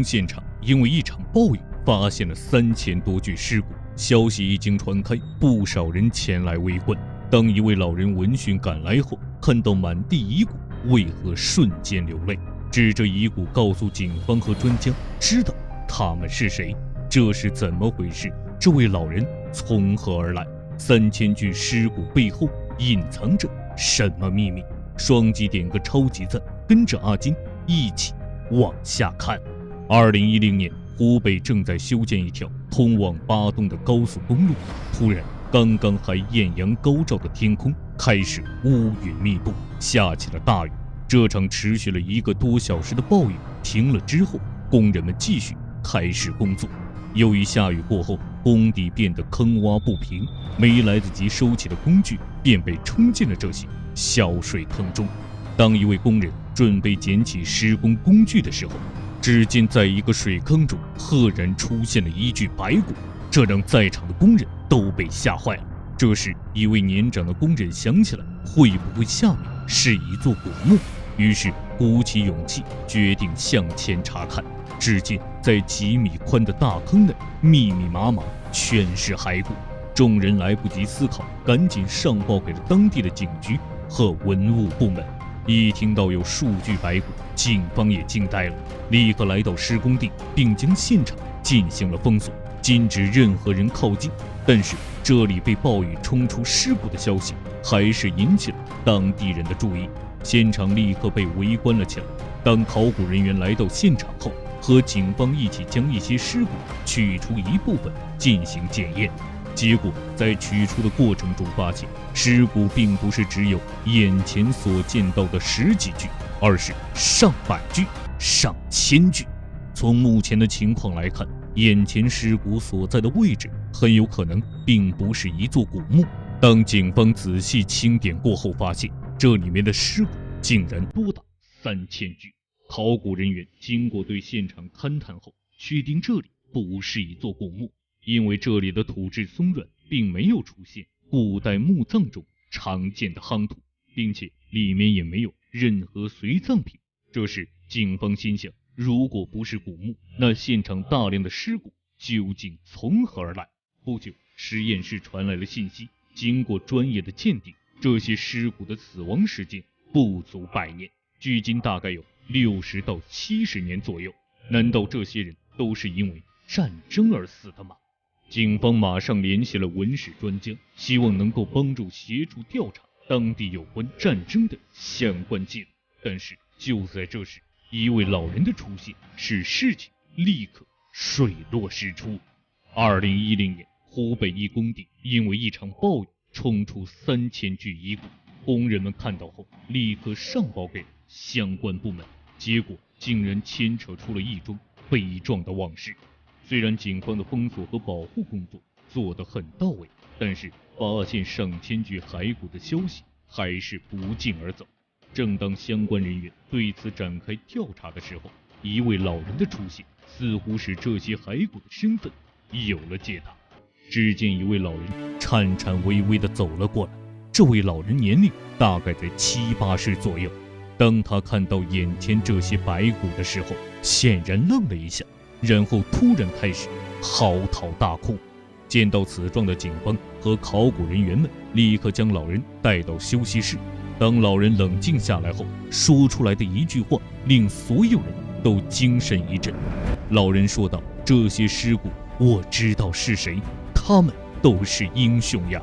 现场因为一场暴雨发现了3000多具尸骨，消息一经传开，不少人前来围观。当一位老人闻讯赶来后，看到满地遗骨，为何瞬间流泪？指着遗骨告诉警方和专家，知道他们是谁。这是怎么回事？这位老人从何而来？3000具尸骨背后隐藏着什么秘密？双击点个超级赞，跟着阿金一起往下看。2010年，湖北正在修建一条通往巴东的高速公路，突然，刚刚还艳阳高照的天空开始乌云密布，下起了大雨。这场持续了1个多小时的暴雨停了之后，工人们继续开始工作。由于下雨过后，工地变得坑洼不平，没来得及收起的工具便被冲进了这些小水坑中。当一位工人准备捡起施工工具的时候，只见在一个水坑中赫然出现了一具白骨，这让在场的工人都被吓坏了。这时，一位年长的工人想起来，会不会下面是一座古墓？于是鼓起勇气，决定向前查看。只见在几米宽的大坑内，密密麻麻全是骸骨。众人来不及思考，赶紧上报给了当地的警局和文物部门。一听到有数具白骨，警方也惊呆了，立刻来到施工地，并将现场进行了封锁，禁止任何人靠近。但是这里被暴雨冲出尸骨的消息还是引起了当地人的注意，现场立刻被围观了起来。当考古人员来到现场后，和警方一起将一些尸骨取出一部分进行检验。结果在取出的过程中发现，尸骨并不是只有眼前所见到的10几具，而是上百具、上千具。从目前的情况来看，眼前尸骨所在的位置很有可能并不是一座古墓。当警方仔细清点过后，发现这里面的尸骨竟然多达3000具。考古人员经过对现场勘探后，确定这里不是一座古墓，因为这里的土质松软，并没有出现古代墓葬中常见的夯土，并且里面也没有任何随葬品。这时警方心想，如果不是古墓，那现场大量的尸骨究竟从何而来？不久，实验室传来了信息，经过专业的鉴定，这些尸骨的死亡时间不足100年，距今大概有60到70年左右。难道这些人都是因为战争而死的吗？警方马上联系了文史专家，希望能够帮助协助调查当地有关战争的相关记录。但是就在这时，一位老人的出现使事情立刻水落石出。2010年，湖北一工地因为一场暴雨冲出3000具遗骨，工人们看到后立刻上报给相关部门，结果竟然牵扯出了一桩悲壮的往事。虽然警方的封锁和保护工作做得很到位，但是发现上千具骸骨的消息还是不胫而走。正当相关人员对此展开调查的时候，一位老人的出现似乎使这些骸骨的身份有了解答。只见一位老人颤颤巍巍地走了过来，这位老人年龄大概在70、80左右。当他看到眼前这些白骨的时候，显然愣了一下，然后突然开始嚎啕大哭。见到此状的警方和考古人员们立刻将老人带到休息室。当老人冷静下来后，说出来的一句话令所有人都精神一振。老人说道：“这些尸骨我知道是谁，他们都是英雄呀。”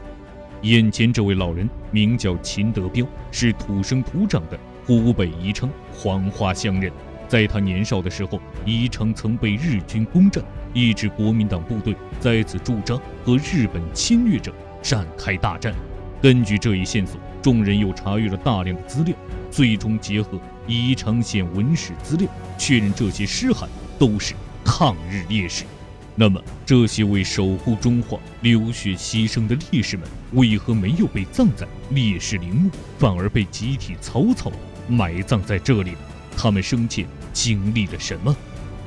眼前这位老人名叫秦德彪，是土生土长的湖北宜昌黄花乡人。在他年少的时候，宜昌曾被日军攻占，一支国民党部队在此驻扎，和日本侵略者展开大战。根据这一线索，众人又查阅了大量的资料，最终结合宜昌县文史资料，确认这些尸骸都是抗日烈士。那么，这些为守护中华流血牺牲的烈士们，为何没有被葬在烈士陵墓，反而被集体草草埋葬在这里呢？他们生前经历了什么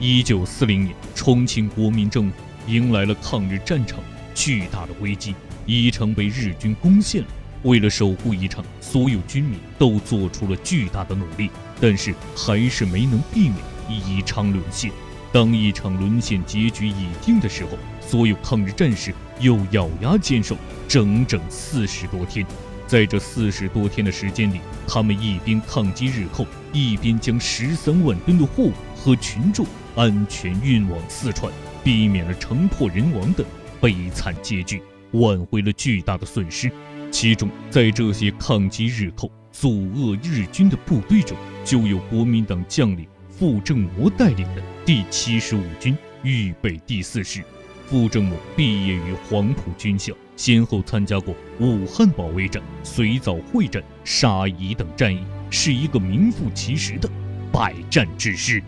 ？1940年，重庆国民政府迎来了抗日战场巨大的危机，宜昌被日军攻陷了。为了守护宜昌，所有军民都做出了巨大的努力，但是还是没能避免宜昌沦陷。当一场沦陷结局已定的时候，所有抗日战士又咬牙坚守整整40多天。在这40多天的时间里，他们一边抗击日寇，一边将13万吨的货物和群众安全运往四川，避免了城破人亡的悲惨结局，挽回了巨大的损失。其中，在这些抗击日寇、阻遏日军的部队中，就有国民党将领傅政模带领的第75军预备第4师。傅政模毕业于黄埔军校，先后参加过武汉保卫战、绥枣会战、沙夷等战役，是一个名副其实的百战之师。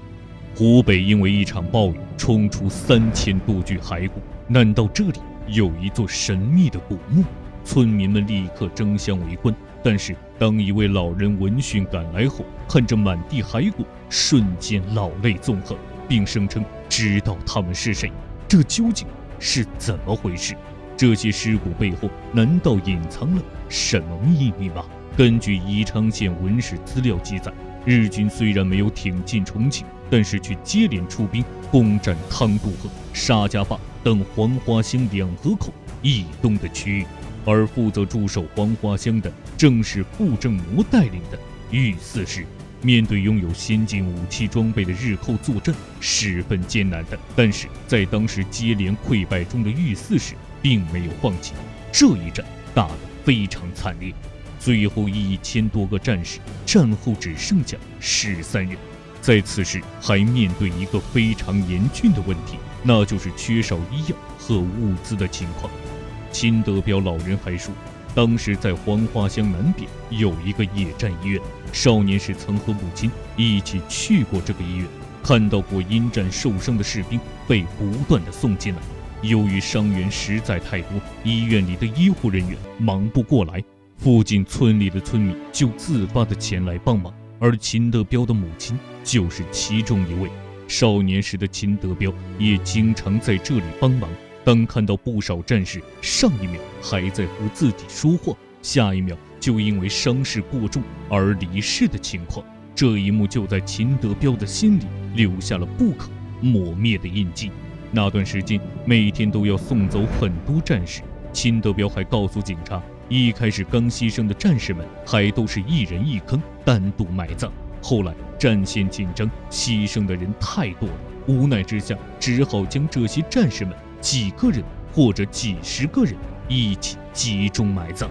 湖北因为一场暴雨冲出3000多具骸骨，难道这里有一座神秘的古墓？村民们立刻争相围观。但是当一位老人闻讯赶来后，看着满地骸骨，瞬间老泪纵横，并声称知道他们是谁。这究竟是怎么回事？这些尸骨背后难道隐藏了什么秘密吗？根据宜昌县文史资料记载，日军虽然没有挺进重庆，但是却接连出兵攻占汤渡河、沙家坝等黄花乡2河口以东的区域，而负责驻守黄花乡的正是傅政模带领的豫4师。面对拥有先进武器装备的日寇作战，十分艰难的。但是在当时接连溃败中的豫4师并没有放弃，这一战打得非常惨烈，最后1000多个战士战后只剩下13人。在此时还面对一个非常严峻的问题，那就是缺少医药和物资的情况。秦德彪老人还说，当时在黄花乡南边有一个野战医院，少年时曾和母亲一起去过这个医院，看到过因战受伤的士兵被不断的送进来。由于伤员实在太多，医院里的医护人员忙不过来，附近村里的村民就自发的前来帮忙，而秦德彪的母亲就是其中一位。少年时的秦德彪也经常在这里帮忙，当看到不少战士上一秒还在和自己说话，下一秒就因为伤势过重而离世的情况，这一幕就在秦德彪的心里留下了不可磨灭的印记。那段时间每天都要送走很多战士，秦德彪还告诉警察，一开始刚牺牲的战士们还都是一人一坑单独埋葬，后来战线紧张，牺牲的人太多了，无奈之下只好将这些战士们几个人或者几十个人一起集中埋葬。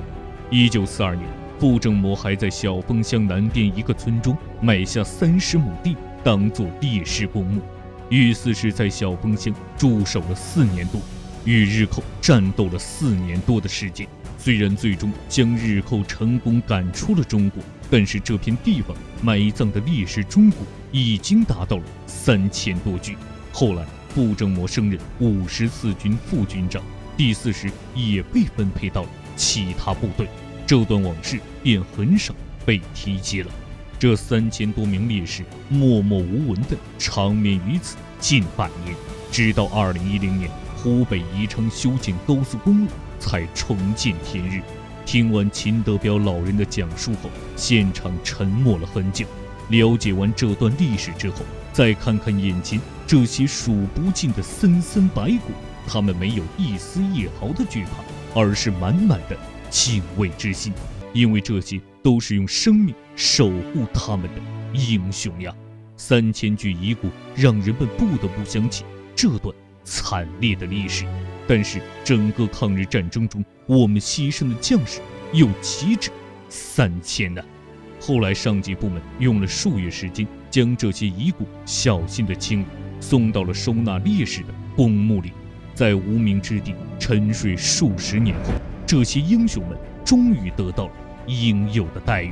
1942年，傅政模还在小丰乡南边一个村庄买下30亩地当做烈士公墓。豫4师在小丰乡驻守了4年多，与日寇战斗了4年多的时间。虽然最终将日寇成功赶出了中国，但是这片地方埋葬的烈士中国已经达到了3000多具。后来傅政模升任54军副军长，第4师也被分配到了其他部队，这段往事便很少被提及了。这3000多名烈士默默无闻地长眠于此近100年，直到2010年湖北宜昌修建高速公路才重见天日。听完秦德彪老人的讲述后，现场沉默了很久。了解完这段历史之后，再看看眼前这些数不尽的森森白骨，他们没有一丝一毫的惧怕，而是满满的敬畏之心，因为这些都是用生命守护他们的英雄呀。3000具遗骨让人们不得不想起这段惨烈的历史。但是整个抗日战争中，我们牺牲的将士又岂止3000呢？后来上级部门用了数月时间，将这些遗骨小心地清理，送到了收纳烈士的公墓里。在无名之地沉睡数十年后，这些英雄们终于得到了应有的待遇。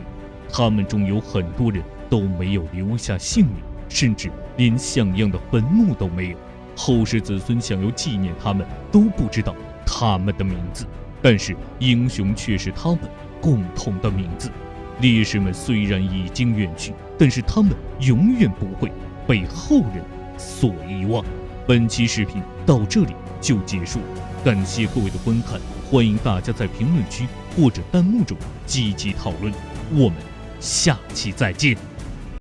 他们中有很多人都没有留下姓名，甚至连像样的坟墓都没有，后世子孙想要纪念他们都不知道他们的名字，但是英雄却是他们共同的名字。烈士们虽然已经远去，但是他们永远不会被后人所遗忘。本期视频到这里就结束了，感谢各位的观看，欢迎大家在评论区或者弹幕中积极讨论，我们下期再见。